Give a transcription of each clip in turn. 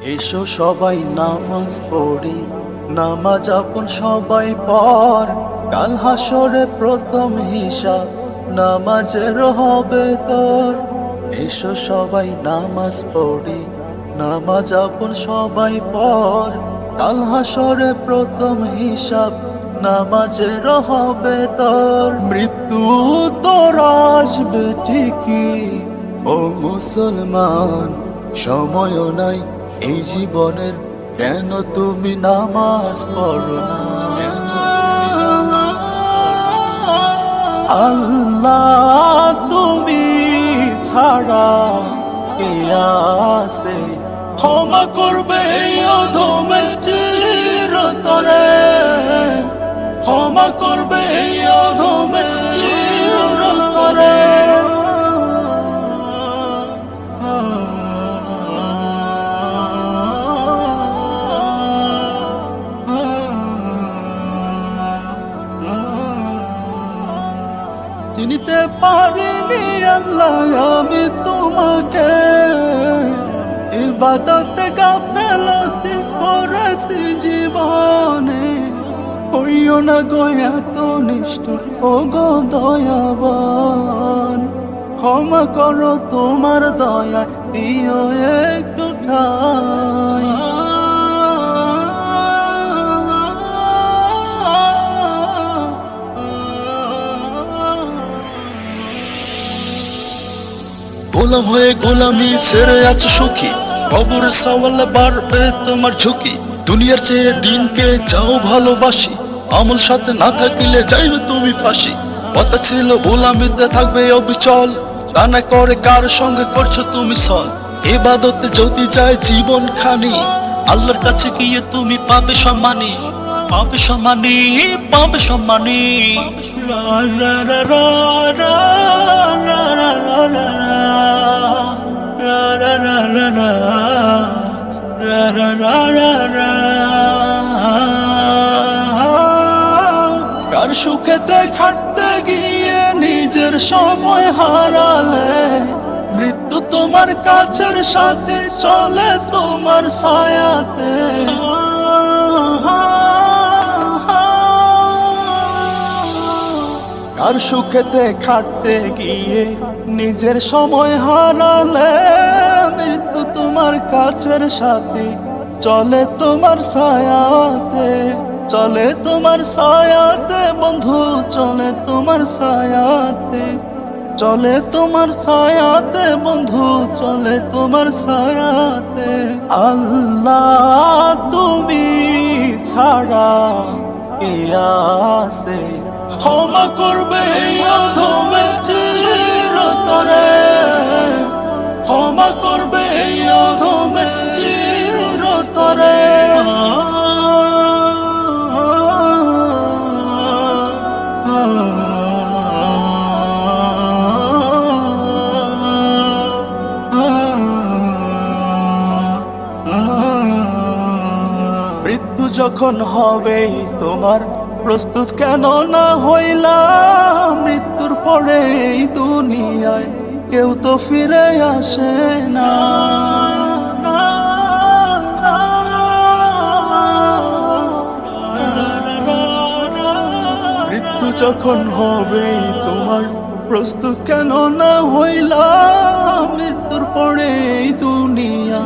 এসো সবাই নামাজ পড়ি, নামাজ আপন সবাই পর, কাল হাসরে প্রথম হিসাব নামাজের হবে তোর। এসো সবাই নামাজ পড়ি, নামাজ আপন সবাই পর, কাল হাসরে প্রথম হিসাব নামাজের হবে তোর। মৃত্যু তোর আসবে ঠিকই ও মুসলমান, সময়ও নাই এই জীবনের, কেন তুমি নামাজ পড়ো না? আল্লাহ তুমি ছাড়া কে আছে, ক্ষমা করবে এই অধমে চিরতরে, ক্ষমা করবে এই অধমে চিরতরে। চিনিতে পারিনি আল্লাহ আমি তোমাকে, ইবাদতে গাফেলতি করেছি জীবনে। হইও না গো এত নিষ্ঠুর ও গো দয়াবান, ক্ষমা করো তোমার দয়া দিও একটু ঠাই। গোলাম হয়ে গোলামি ছেড়ে আছে সুখী, কবর সওয়ালে বাড়বে তোমার ঝুঁকি। দুনিয়ার চেয়ে দিনকে যাও ভালোবাসি, আমল সাথে না থাকিলে যাইবে তুমি ফাঁসি। কথা ছিল গোলামিতে থাকবে অবিচল, তা না করে কার সঙ্গে করছো তুমি সল। ইবাদতে যদি যায় জীবন খানি, আল্লাহর কাছে গিয়ে তুমি পাবে সম্মানী, পাবে সম্মানী, পাবে সম্মানী। কার সুখেতে খাটতে গিয়ে নিজের সময় হারালে, মৃত্যু তোমার কাছের সাথে চলে তোমার ছায়াতে। কার সুখেতে খাটতে গিয়ে নিজের সময় হারালে, মৃত্যু তোমার কাছের সাথে চলে তোমার ছায়াতে, চলে তোমার ছায়াতে বন্ধু, চলে তোমার ছায়াতে, চলে তোমার ছায়াতে বন্ধু, চলে তোমার ছায়াতে। আল্লাহ তুমি ছাড়া কে আছে, ক্ষমা করবে এই অধমে চিরতরে, ক্ষমা করবে এই অধমে চিরতরে। মৃত্যু যখন হবে তোমার, প্রস্তুত কেন না হইলা? মৃত্যুর পরে এই দুনিয়ায় কেউ তো ফিরে আসে না। মৃত্যু যখন হবে তোমার, প্রস্তুত কেন না হইলা? মৃত্যুর পরে এই দুনিয়া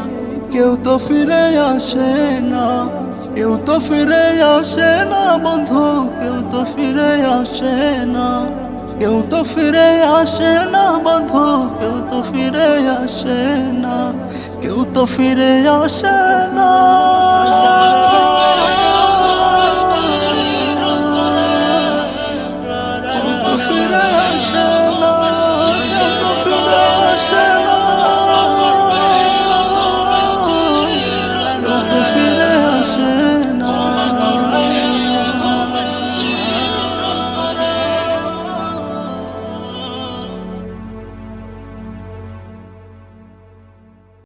কেউ তো ফিরে আসে না, কেউ তো ফিরে আসে না বন্ধু, কেউ তো ফিরে আসে না, কেউ তো ফিরে আসে না বন্ধু, কেউ তো ফিরে আসে না, কেউ তো ফিরে আসে না।